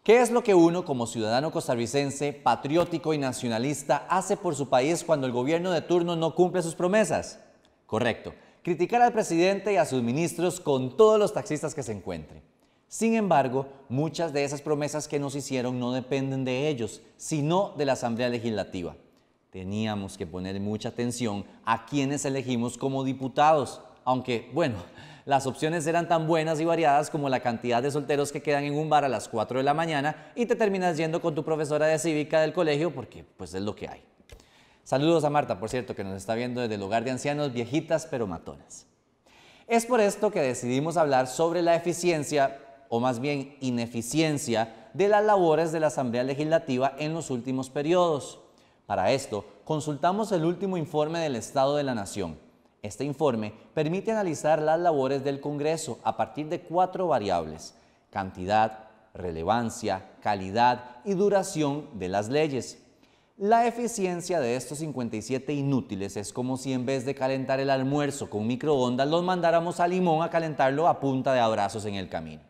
¿Qué es lo que uno, como ciudadano costarricense, patriótico y nacionalista, hace por su país cuando el gobierno de turno no cumple sus promesas? Correcto, criticar al presidente y a sus ministros con todos los taxistas que se encuentre. Sin embargo, muchas de esas promesas que nos hicieron no dependen de ellos, sino de la Asamblea Legislativa. Teníamos que poner mucha atención a quienes elegimos como diputados, aunque, bueno, las opciones eran tan buenas y variadas como la cantidad de solteros que quedan en un bar a las 4 de la mañana y te terminas yendo con tu profesora de cívica del colegio porque pues es lo que hay. Saludos a Marta, por cierto, que nos está viendo desde el hogar de ancianos, viejitas pero matonas. Es por esto que decidimos hablar sobre la eficiencia, o más bien ineficiencia, de las labores de la Asamblea Legislativa en los últimos periodos. Para esto, consultamos el último informe del Estado de la Nación. Este informe permite analizar las labores del Congreso a partir de 4 variables: cantidad, relevancia, calidad y duración de las leyes. La eficiencia de estos 57 inútiles es como si en vez de calentar el almuerzo con microondas los mandáramos a Limón a calentarlo a punta de abrazos en el camino.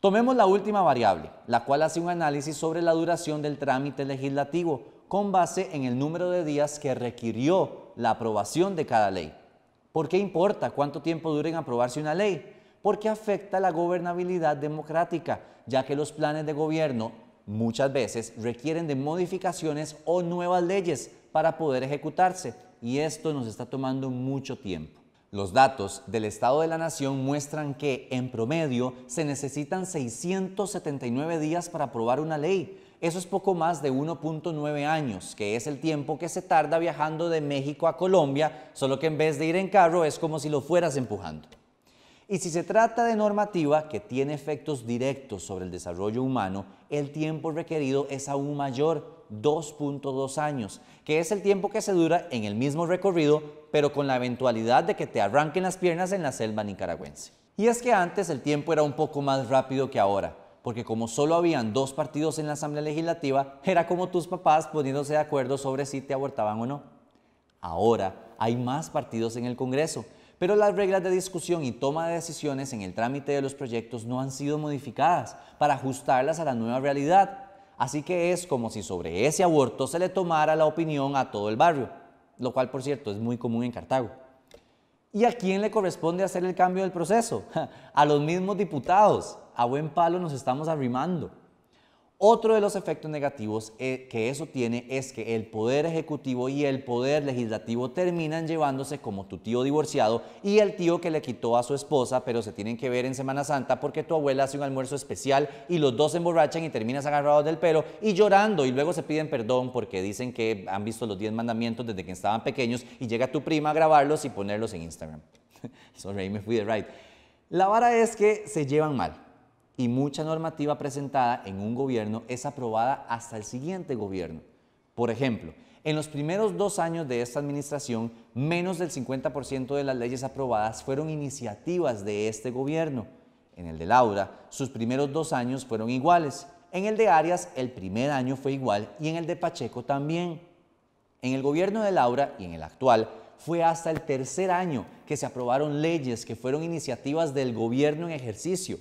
Tomemos la última variable, la cual hace un análisis sobre la duración del trámite legislativo con base en el número de días que requirió la aprobación de cada ley. ¿Por qué importa cuánto tiempo dure en aprobarse una ley? Porque afecta la gobernabilidad democrática, ya que los planes de gobierno muchas veces requieren de modificaciones o nuevas leyes para poder ejecutarse, y esto nos está tomando mucho tiempo. Los datos del Estado de la Nación muestran que, en promedio, se necesitan 679 días para aprobar una ley. Eso es poco más de 1.9 años, que es el tiempo que se tarda viajando de México a Colombia, solo que en vez de ir en carro es como si lo fueras empujando. Y si se trata de normativa que tiene efectos directos sobre el desarrollo humano, el tiempo requerido es aún mayor, 2.2 años, que es el tiempo que se dura en el mismo recorrido, pero con la eventualidad de que te arranquen las piernas en la selva nicaragüense. Y es que antes el tiempo era un poco más rápido que ahora, porque como solo habían 2 partidos en la Asamblea Legislativa, era como tus papás poniéndose de acuerdo sobre si te abortaban o no. Ahora hay más partidos en el Congreso, pero las reglas de discusión y toma de decisiones en el trámite de los proyectos no han sido modificadas para ajustarlas a la nueva realidad. Así que es como si sobre ese aborto se le tomara la opinión a todo el barrio, lo cual, por cierto, es muy común en Cartago. ¿Y a quién le corresponde hacer el cambio del proceso? A los mismos diputados. A buen palo nos estamos arrimando. Otro de los efectos negativos que eso tiene es que el Poder Ejecutivo y el Poder Legislativo terminan llevándose como tu tío divorciado y el tío que le quitó a su esposa, pero se tienen que ver en Semana Santa porque tu abuela hace un almuerzo especial y los dos se emborrachan y terminas agarrados del pelo y llorando, y luego se piden perdón porque dicen que han visto los 10 mandamientos desde que estaban pequeños y llega tu prima a grabarlos y ponerlos en Instagram. Sorry, ahí me fui de ride. La vara es que se llevan mal. Y mucha normativa presentada en un gobierno es aprobada hasta el siguiente gobierno. Por ejemplo, en los primeros 2 años de esta administración, menos del 50% de las leyes aprobadas fueron iniciativas de este gobierno. En el de Laura, sus primeros 2 años fueron iguales. En el de Arias, el primer año fue igual, y en el de Pacheco también. En el gobierno de Laura y en el actual, fue hasta el tercer año que se aprobaron leyes que fueron iniciativas del gobierno en ejercicio.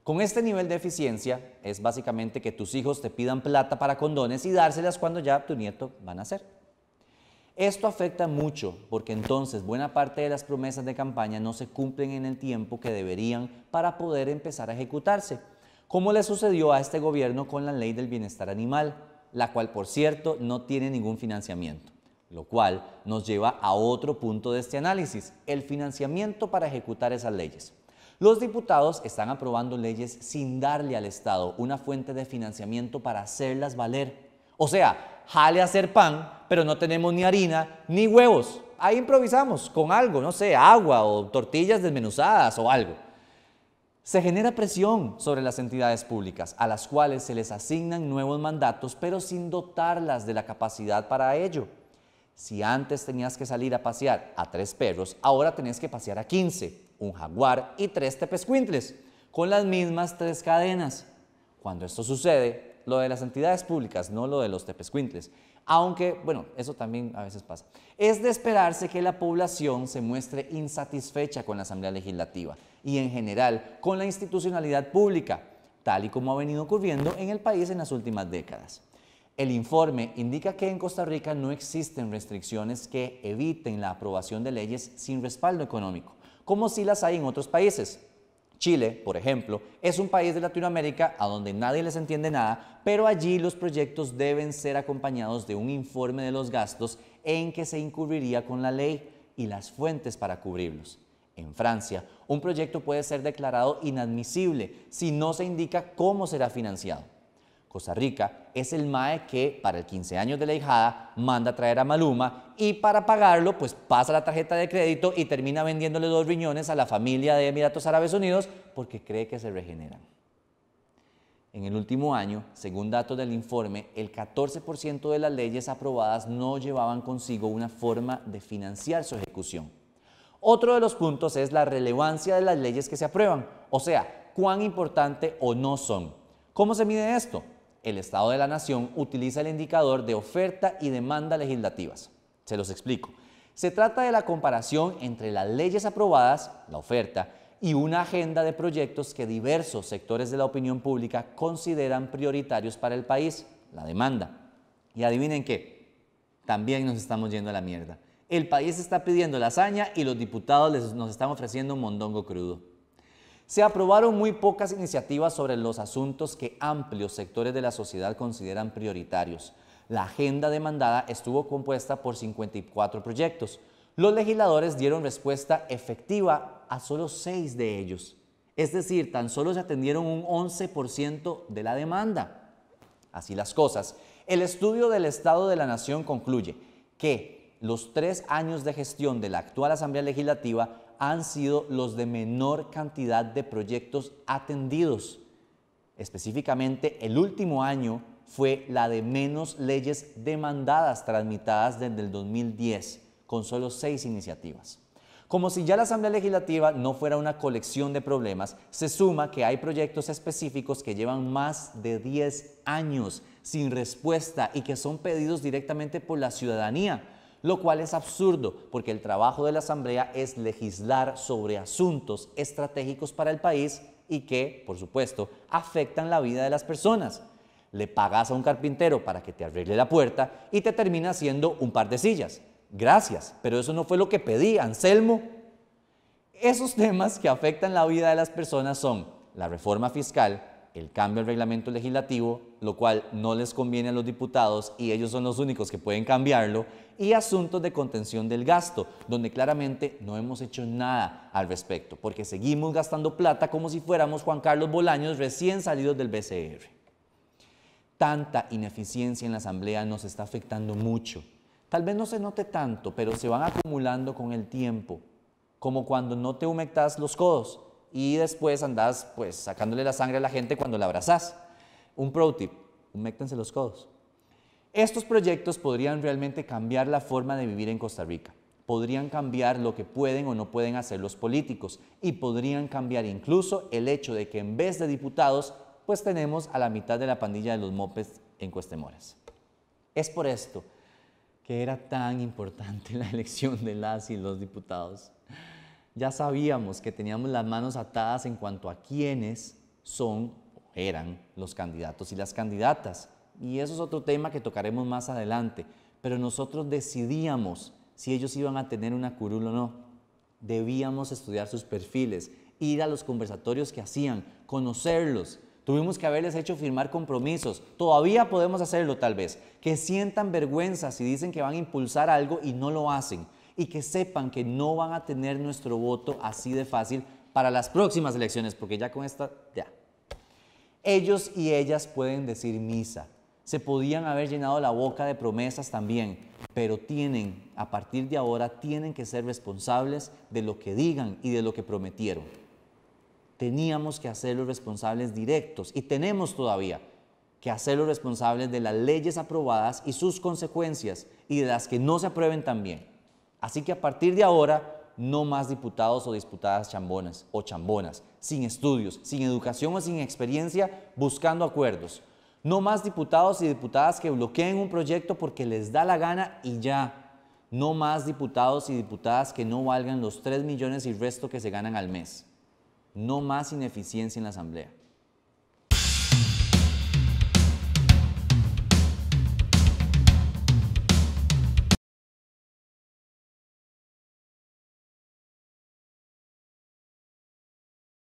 Con este nivel de eficiencia es básicamente que tus hijos te pidan plata para condones y dárselas cuando ya tu nieto va a nacer. Esto afecta mucho porque entonces buena parte de las promesas de campaña no se cumplen en el tiempo que deberían para poder empezar a ejecutarse, como le sucedió a este gobierno con la Ley del Bienestar Animal, la cual, por cierto, no tiene ningún financiamiento, lo cual nos lleva a otro punto de este análisis: el financiamiento para ejecutar esas leyes. Los diputados están aprobando leyes sin darle al Estado una fuente de financiamiento para hacerlas valer. O sea, jale a hacer pan, pero no tenemos ni harina ni huevos. Ahí improvisamos con algo, no sé, agua o tortillas desmenuzadas o algo. Se genera presión sobre las entidades públicas, a las cuales se les asignan nuevos mandatos, pero sin dotarlas de la capacidad para ello. Si antes tenías que salir a pasear a 3 perros, ahora tenés que pasear a 15. Un jaguar y 3 tepezcuintles, con las mismas 3 cadenas. Cuando esto sucede, lo de las entidades públicas, no lo de los tepezcuintles, aunque, bueno, eso también a veces pasa, es de esperarse que la población se muestre insatisfecha con la Asamblea Legislativa y en general con la institucionalidad pública. tal y como ha venido ocurriendo en el país en las últimas décadas. El informe indica que en Costa Rica no existen restricciones que eviten la aprobación de leyes sin respaldo económico, como sí las hay en otros países. Chile, por ejemplo, es un país de Latinoamérica a donde nadie les entiende nada, pero allí los proyectos deben ser acompañados de un informe de los gastos en que se incurriría con la ley y las fuentes para cubrirlos. En Francia, un proyecto puede ser declarado inadmisible si no se indica cómo será financiado. Costa Rica es el MAE que, para el 15 años de la hijada, manda a traer a Maluma y para pagarlo, pues pasa la tarjeta de crédito y termina vendiéndole 2 riñones a la familia de Emiratos Árabes Unidos porque cree que se regeneran. En el último año, según datos del informe, el 14% de las leyes aprobadas no llevaban consigo una forma de financiar su ejecución. Otro de los puntos es la relevancia de las leyes que se aprueban, o sea, cuán importante o no son. ¿Cómo se mide esto? El Estado de la Nación utiliza el indicador de oferta y demanda legislativas. Se los explico. Se trata de la comparación entre las leyes aprobadas, la oferta, y una agenda de proyectos que diversos sectores de la opinión pública consideran prioritarios para el país, la demanda. Y adivinen qué, también nos estamos yendo a la mierda. El país está pidiendo lasaña y los diputados nos están ofreciendo un mondongo crudo. Se aprobaron muy pocas iniciativas sobre los asuntos que amplios sectores de la sociedad consideran prioritarios. La agenda demandada estuvo compuesta por 54 proyectos. Los legisladores dieron respuesta efectiva a solo 6 de ellos. Es decir, tan solo se atendieron un 11% de la demanda. Así las cosas, el estudio del Estado de la Nación concluye que los 3 años de gestión de la actual Asamblea Legislativa han sido los de menor cantidad de proyectos atendidos. Específicamente, el último año fue la de menos leyes demandadas tramitadas desde el 2010, con solo 6 iniciativas. Como si ya la Asamblea Legislativa no fuera una colección de problemas, se suma que hay proyectos específicos que llevan más de 10 años sin respuesta y que son pedidos directamente por la ciudadanía, lo cual es absurdo porque el trabajo de la Asamblea es legislar sobre asuntos estratégicos para el país y que, por supuesto, afectan la vida de las personas. Le pagas a un carpintero para que te arregle la puerta y te termina haciendo un par de sillas. Gracias, pero eso no fue lo que pedí, Anselmo. Esos temas que afectan la vida de las personas son la reforma fiscal, el cambio al reglamento legislativo, lo cual no les conviene a los diputados y ellos son los únicos que pueden cambiarlo, y asuntos de contención del gasto, donde claramente no hemos hecho nada al respecto, porque seguimos gastando plata como si fuéramos Juan Carlos Bolaños recién salidos del BCR. Tanta ineficiencia en la Asamblea nos está afectando mucho. Tal vez no se note tanto, pero se van acumulando con el tiempo, como cuando no te humectas los codos y después andas pues sacándole la sangre a la gente cuando la abrazas. Un pro tip, huméctense los codos. Estos proyectos podrían realmente cambiar la forma de vivir en Costa Rica. Podrían cambiar lo que pueden o no pueden hacer los políticos y podrían cambiar incluso el hecho de que en vez de diputados, pues tenemos a la mitad de la pandilla de los mopeds en Cuestemoras. Es por esto que era tan importante la elección de las y los diputados. Ya sabíamos que teníamos las manos atadas en cuanto a quiénes son o eran los candidatos y las candidatas. Y eso es otro tema que tocaremos más adelante. Pero nosotros decidíamos si ellos iban a tener una curul o no. Debíamos estudiar sus perfiles, ir a los conversatorios que hacían, conocerlos. Tuvimos que haberles hecho firmar compromisos. Todavía podemos hacerlo tal vez. Que sientan vergüenza si dicen que van a impulsar algo y no lo hacen. Y que sepan que no van a tener nuestro voto así de fácil para las próximas elecciones, porque ya con esta, ya. Ellos y ellas pueden decir misa. Se podían haber llenado la boca de promesas también, pero a partir de ahora, tienen que ser responsables de lo que digan y de lo que prometieron. Teníamos que hacerlos responsables directos y tenemos todavía que hacerlos responsables de las leyes aprobadas y sus consecuencias y de las que no se aprueben también. Así que a partir de ahora, no más diputados o diputadas chambonas o chambonas, sin estudios, sin educación o sin experiencia, buscando acuerdos. No más diputados y diputadas que bloqueen un proyecto porque les da la gana y ya. No más diputados y diputadas que no valgan los 3 millones y resto que se ganan al mes. No más ineficiencia en la Asamblea.